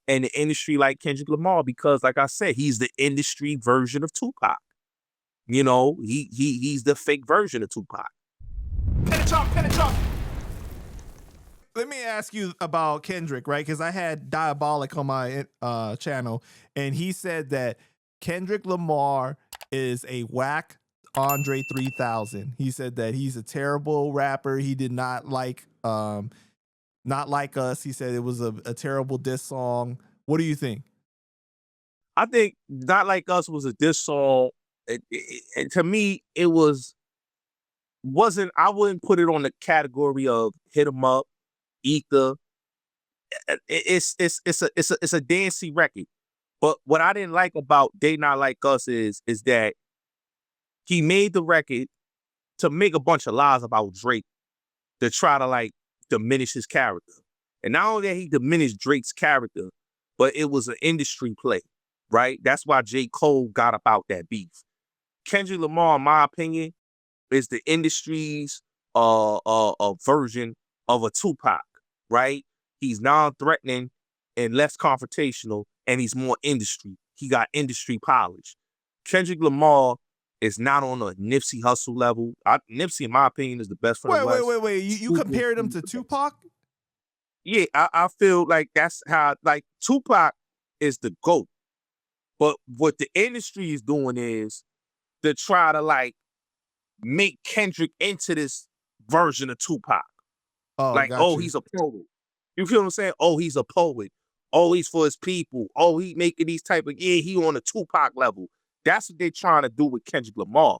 and the industry like Kendrick Lamar because, like I said, he's the industry version of Tupac. You know, he's the fake version of Tupac. Let me ask you about Kendrick, right? Because I had Diabolic on my channel, and he said that Kendrick Lamar is a whack Andre 3000. He said that he's a terrible rapper. He did not like Us. He said it was a terrible diss song. What do you think? I think Not Like Us was a diss song. And to me, it wasn't. I wouldn't put it on the category of Hit 'Em Up, Ether. It's a dancey record. But what I didn't like about They Not Like Us is that he made the record to make a bunch of lies about Drake to try to like diminish his character. And not only that he diminished Drake's character, but it was an industry play, right? That's why J. Cole got about that beef. Kendrick Lamar, in my opinion, is the industry's version of a Tupac, right? He's non-threatening and less confrontational, and he's more industry. He got industry polish. Kendrick Lamar is not on a Nipsey Hussle level. Nipsey, in my opinion, is the best for the West. Wait. You compared him to Tupac? Yeah, I feel like that's how, like, Tupac is the GOAT. But what the industry is doing is to try to, like, make Kendrick into this version of Tupac. Oh, like, he's a poet. You feel what I'm saying? Oh, he's a poet. Oh, he's for his people. Oh, he making these type of, he on a Tupac level. That's what they're trying to do with Kendrick Lamar.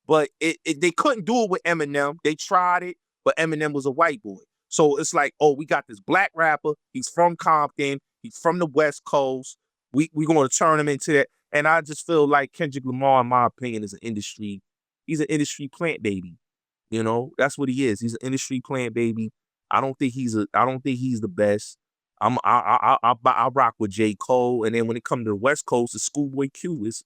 But they couldn't do it with Eminem. They tried it, but Eminem was a white boy. So it's like, we got this black rapper. He's from Compton. He's from the West Coast. We're going to turn him into that. And I just feel like Kendrick Lamar, in my opinion, is he's an industry plant baby. You know, that's what he is. He's an industry plant baby. I don't think he's the best. I rock with J. Cole, and then when it comes to the West Coast, the Schoolboy Q is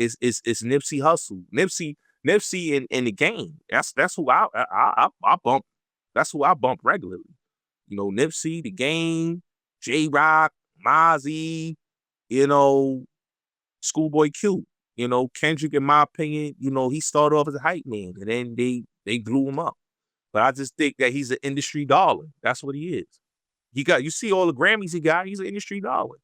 Nipsey Hussle. Nipsey in the game. That's who I bump. That's who I bump regularly. You know, Nipsey, the game, J Rock, Mozzie, you know, Schoolboy Q. You know, Kendrick, in my opinion, you know, he started off as a hype man, and then they blew him up. But I just think that he's an industry darling. That's what he is. You see all the Grammys he got, he's an industry darling.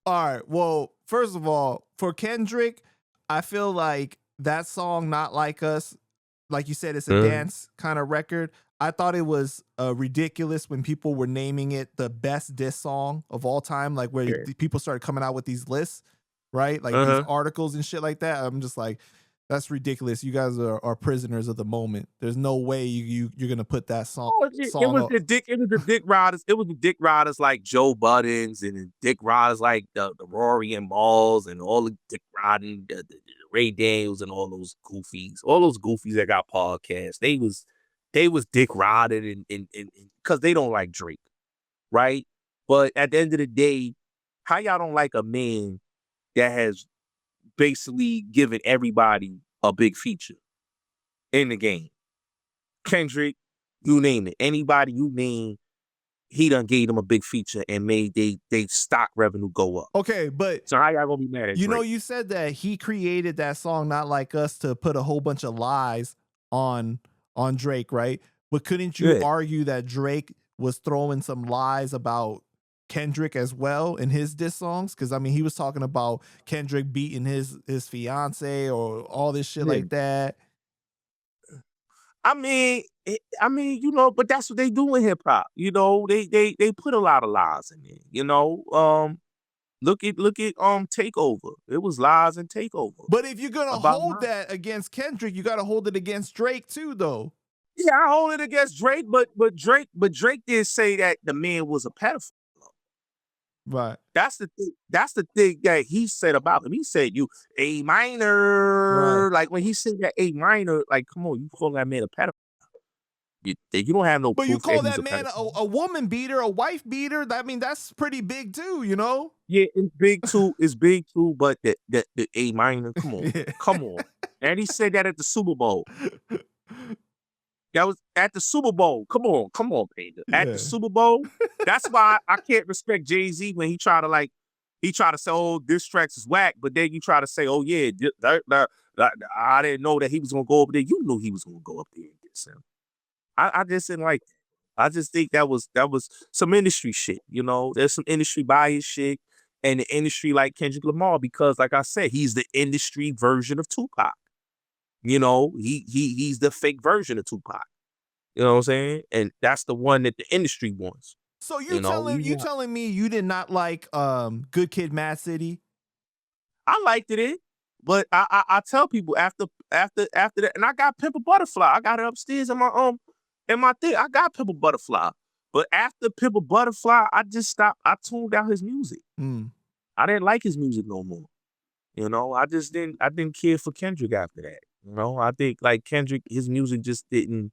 All right. Well, first of all, for Kendrick, I feel like that song, Not Like Us, like you said, it's a dance kind of record. I thought it was ridiculous when people were naming it the best diss song of all time, like where people started coming out with these lists, right? Like these articles and shit like that. I'm just like, that's ridiculous. You guys are prisoners of the moment. There's no way you're gonna put that song. It was the dick riders. It was the dick riders like Joe Buttons and the dick riders like the Rory and Malls and all the dick riding the Ray Daniels and all those goofies that got podcasts. They was dick riding and because they don't like Drake, right? But at the end of the day, how y'all don't like a man that has basically given everybody a big feature in the game? Kendrick, you name it. Anybody you name, he done gave them a big feature and made they stock revenue go up. Okay, but so how y'all gonna be mad at Drake? Know, you said that he created that song Not Like Us to put a whole bunch of lies on Drake, right? But couldn't you argue that Drake was throwing some lies about Kendrick as well in his diss songs? Because I mean, he was talking about Kendrick beating his fiance or all this shit like that. I mean, you know, but that's what they do in hip hop. You know, they put a lot of lies in there. You know, look at Takeover. It was lies and Takeover. But if you're gonna hold that against Kendrick, you got to hold it against Drake too, though. Yeah, I hold it against Drake, but Drake did say that the man was a pedophile. Right. That's the thing that he said about him. He said you A minor. Right. Like when he said that A minor, like come on, you call that man a pedophile. You don't have no but proof. You call that man a woman beater, a wife beater. I mean, that's pretty big too, you know? Yeah, it's big too, but the A minor, come on. Come on. And he said that at the Super Bowl. That was at the Super Bowl. Come on, Panda. At Yeah. the Super Bowl. That's why I can't respect Jay-Z when he try to say, oh, diss tracks is whack, but then you try to say, oh yeah, I didn't know that he was gonna go over there. You knew he was gonna go up there and diss him. I just didn't like that. I just think that was some industry shit. You know, there's some industry bias shit, and the industry like Kendrick Lamar, because like I said, he's the industry version of Tupac. You know, he's the fake version of Tupac. You know what I'm saying? And that's the one that the industry wants. So You know, telling me you did not like Good Kid, Mad City? I liked it, but I tell people after that, and I got Pimp a Butterfly. I got it upstairs in my thing. I got Pimp a Butterfly. But after Pimp a Butterfly, I just stopped. I tuned out his music. I didn't like his music no more. You know, I didn't care for Kendrick after that. You know, I think like Kendrick, his music just didn't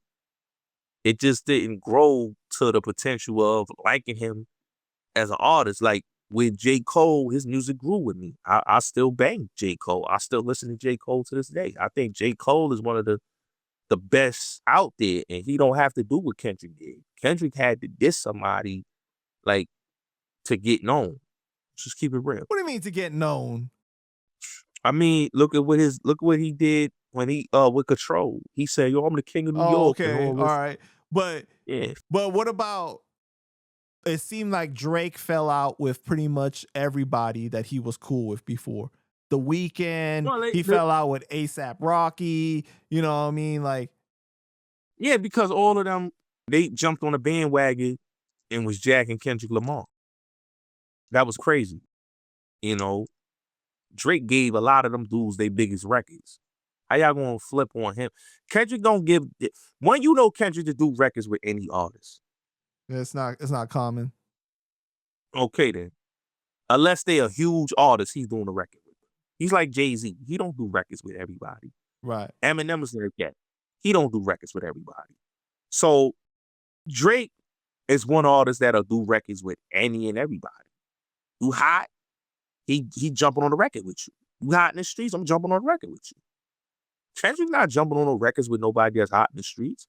grow to the potential of liking him as an artist. Like with J. Cole, his music grew with me. I still bang J. Cole. I still listen to J. Cole to this day. I think J. Cole is one of the best out there, and he don't have to do what Kendrick did. Kendrick had to diss somebody like to get known. Just keep it real. What do you mean to get known? I mean, look at what he did when he with Control. He said, "Yo, I'm the king of New York." Okay, all right. But yeah. But what about? It seemed like Drake fell out with pretty much everybody that he was cool with before. The Weeknd, he fell out with A$AP Rocky. You know what I mean? Like, yeah, because all of them, they jumped on a bandwagon and was jacking Kendrick Lamar. That was crazy. You know, Drake gave a lot of them dudes their biggest records. How y'all gonna flip on him? Kendrick don't give. When you know Kendrick to do records with any artist. It's not common. Okay then. Unless they're a huge artist, he's doing a record with them. He's like Jay-Z. He don't do records with everybody. Right. Eminem is like that. He don't do records with everybody. So Drake is one artist that'll do records with any and everybody. You hot, he jumping on the record with you. You hot in the streets, I'm jumping on the record with you. Kendrick not jumping on no records with nobody that's hot in the streets.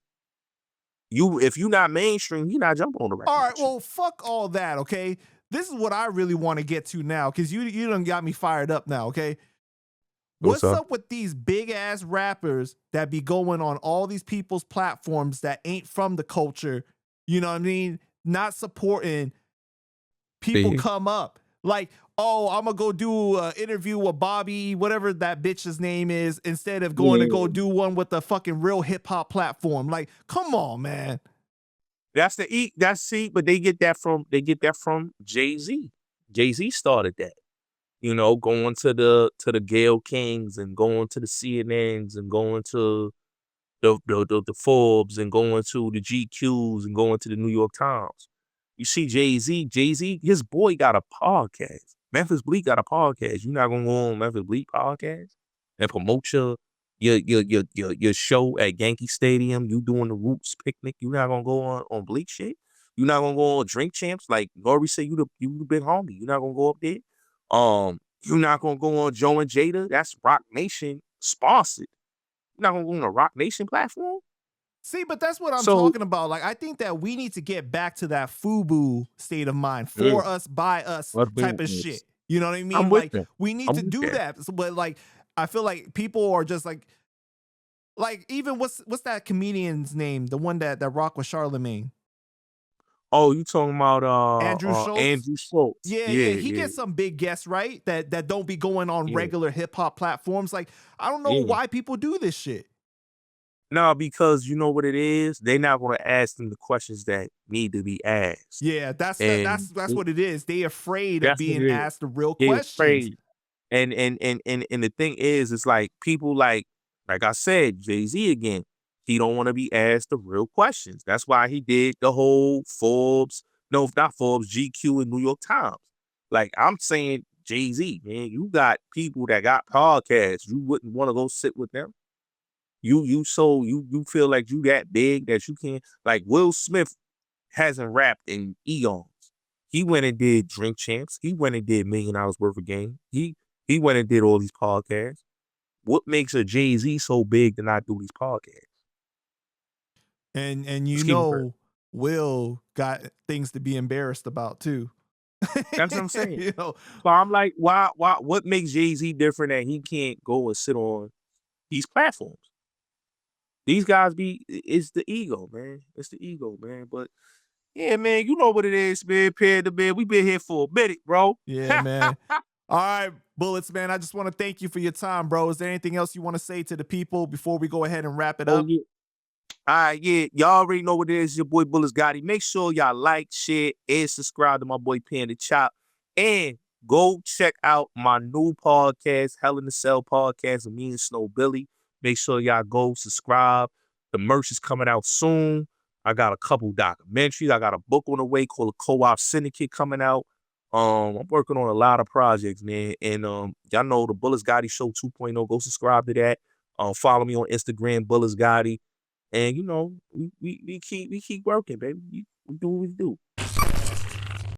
If you not mainstream, you not jumping on the record. All right, well, fuck all that, okay? This is what I really want to get to now, because you done got me fired up now, okay? What's up with these big ass rappers that be going on all these people's platforms that ain't from the culture? You know what I mean? Not supporting people come up. Like, oh, I'm gonna go do an interview with Bobby, whatever that bitch's name is, instead of going to go do one with the fucking real hip hop platform. Like, come on, man. But they get that from Jay-Z. Jay-Z started that. You know, going to the Gayle Kings and going to the CNNs and going to the Forbes and going to the GQs and going to the New York Times. You see Jay-Z, his boy got a podcast. Memphis Bleek got a podcast. You're not gonna go on Memphis Bleek podcast and promote your show at Yankee Stadium. You doing the Roots picnic. You're not gonna go on Bleek shit. You're not gonna go on Drink Champs. Like Nori said, you the big homie. You're not gonna go up there. You're not gonna go on Joe and Jada. That's Rock Nation sponsored. You're not gonna go on a Rock Nation platform. See, but that's what I'm talking about. Like, I think that we need to get back to that FUBU state of mind, for us, by us type of shit. You know what I mean? Like, we need to do that. But like, I feel like people are just like even what's that comedian's name? The one that rock with Charlemagne. Oh, you talking about Andrew Schultz? Andrew Schultz. Yeah. He gets some big guests, right? That don't be going on regular hip hop platforms. Like, I don't know why people do this shit. No, because you know what it is? They're not going to ask them the questions that need to be asked. Yeah, that's what it is. They afraid of being asked the real questions. Afraid. And the thing is, it's like people like I said, Jay-Z again, he don't want to be asked the real questions. That's why he did the whole Forbes, no, not Forbes, GQ and New York Times. Like, I'm saying, Jay-Z, man, you got people that got podcasts. You wouldn't want to go sit with them. You feel like you that big that you can, like Will Smith hasn't rapped in eons. He went and did Drink Champs. He went and did $1 million worth of game. He went and did all these podcasts. What makes a Jay-Z so big to not do these podcasts? And you Let's keep it real. know, Will got things to be embarrassed about too. That's what I'm saying. You know, So I'm like, what makes Jay-Z different that he can't go and sit on these platforms? These guys it's the ego, man. It's the ego, man. But yeah, man, you know what it is, man. Panda, man. We been here for a minute, bro. yeah, man. All right, Bulletz, man. I just want to thank you for your time, bro. Is there anything else you want to say to the people before we go ahead and wrap it Oh up? yeah. All right, yeah. Y'all already know what it is. Your boy Bulletz Gotti. Make sure y'all like, share, and subscribe to my boy Panda Chop. And go check out my new podcast, Hell in the Cell podcast with me and Snow Billy. Make sure y'all go subscribe. The merch is coming out soon. I got a couple documentaries. I got a book on the way called A Co-op Syndicate coming out. I'm working on a lot of projects, man. And y'all know the Bulletz Gotti Show 2.0. Go subscribe to that. Follow me on Instagram, Bulletz Gotti. And you know, we keep working, baby. We do what we do.